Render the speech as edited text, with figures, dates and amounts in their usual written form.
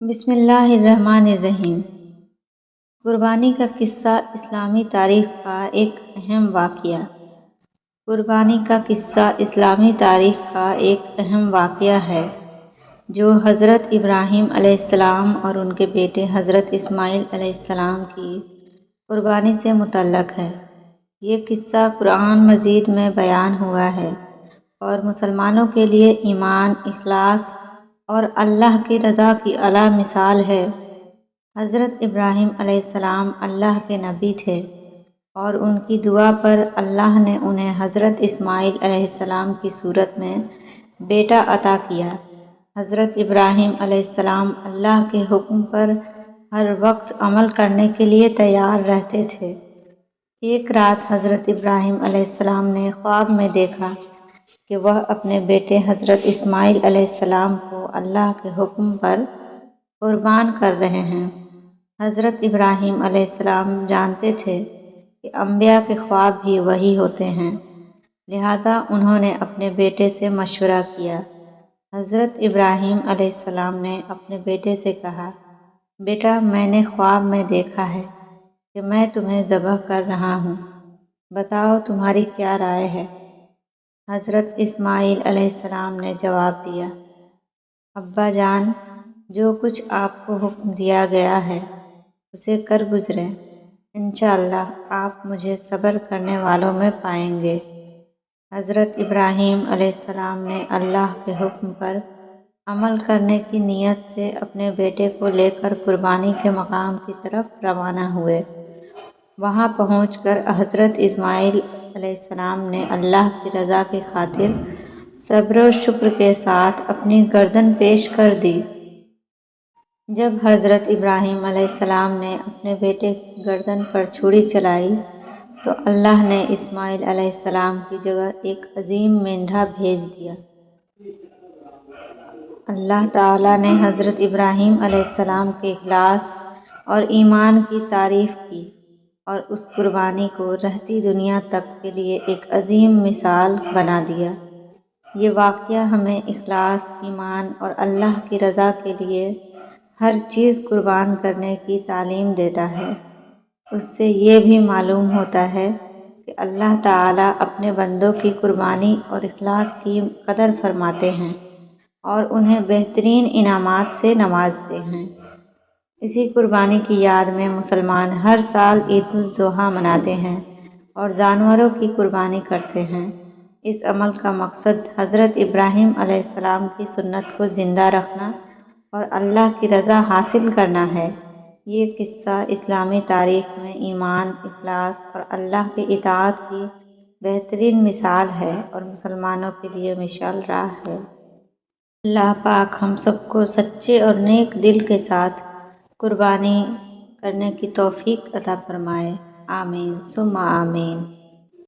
بسم اللہ الرحمن الرحیم۔ قربانی کا قصہ اسلامی تاریخ کا ایک اہم واقعہ۔ قربانی کا قصہ اسلامی تاریخ کا ایک اہم واقعہ ہے جو حضرت ابراہیم علیہ السلام اور ان کے بیٹے حضرت اسماعیل علیہ السلام کی قربانی سے متعلق ہے۔ یہ قصہ قرآن مجید میں بیان ہوا ہے اور مسلمانوں کے لیے ایمان، اخلاص اور اللہ کی رضا کی اعلیٰ مثال ہے۔ حضرت ابراہیم علیہ السلام اللہ کے نبی تھے اور ان کی دعا پر اللہ نے انہیں حضرت اسماعیل علیہ السلام کی صورت میں بیٹا عطا کیا۔ حضرت ابراہیم علیہ السلام اللہ کے حکم پر ہر وقت عمل کرنے کے لیے تیار رہتے تھے۔ ایک رات حضرت ابراہیم علیہ السلام نے خواب میں دیکھا کہ وہ اپنے بیٹے حضرت اسماعیل علیہ السلام کو اللہ کے حکم پر قربان کر رہے ہیں۔ حضرت ابراہیم علیہ السلام جانتے تھے کہ انبیاء کے خواب بھی وحی ہوتے ہیں، لہٰذا انہوں نے اپنے بیٹے سے مشورہ کیا۔ حضرت ابراہیم علیہ السلام نے اپنے بیٹے سے کہا، بیٹا، میں نے خواب میں دیکھا ہے کہ میں تمہیں ذبح کر رہا ہوں، بتاؤ تمہاری کیا رائے ہے؟ حضرت اسماعیل علیہ السلام نے جواب دیا، ابا جان، جو کچھ آپ کو حکم دیا گیا ہے اسے کر گزریں، انشاءاللہ آپ مجھے صبر کرنے والوں میں پائیں گے۔ حضرت ابراہیم علیہ السلام نے اللہ کے حکم پر عمل کرنے کی نیت سے اپنے بیٹے کو لے کر قربانی کے مقام کی طرف روانہ ہوئے۔ وہاں پہنچ کر حضرت اسماعیل علیہ السلام نے اللہ کی رضا کی خاطر صبر و شکر کے ساتھ اپنی گردن پیش کر دی۔ جب حضرت ابراہیم علیہ السلام نے اپنے بیٹے کی گردن پر چھری چلائی تو اللہ نے اسماعیل علیہ السلام کی جگہ ایک عظیم مینڈھا بھیج دیا۔ اللہ تعالیٰ نے حضرت ابراہیم علیہ السلام کے اخلاص اور ایمان کی تعریف کی اور اس قربانی کو رہتی دنیا تک کے لیے ایک عظیم مثال بنا دیا۔ یہ واقعہ ہمیں اخلاص، ایمان اور اللہ کی رضا کے لیے ہر چیز قربان کرنے کی تعلیم دیتا ہے۔ اس سے یہ بھی معلوم ہوتا ہے کہ اللہ تعالیٰ اپنے بندوں کی قربانی اور اخلاص کی قدر فرماتے ہیں اور انہیں بہترین انعامات سے نوازتے ہیں۔ اسی قربانی کی یاد میں مسلمان ہر سال عید الاضحیٰ مناتے ہیں اور جانوروں کی قربانی کرتے ہیں۔ اس عمل کا مقصد حضرت ابراہیم علیہ السلام کی سنت کو زندہ رکھنا اور اللہ کی رضا حاصل کرنا ہے۔ یہ قصہ اسلامی تاریخ میں ایمان، اخلاص اور اللہ کی اطاعت کی بہترین مثال ہے اور مسلمانوں کے لیے مشعل راہ ہے۔ اللہ پاک ہم سب کو سچے اور نیک دل کے ساتھ قربانی کرنے کی توفیق عطا فرمائے، آمین ثم آمین۔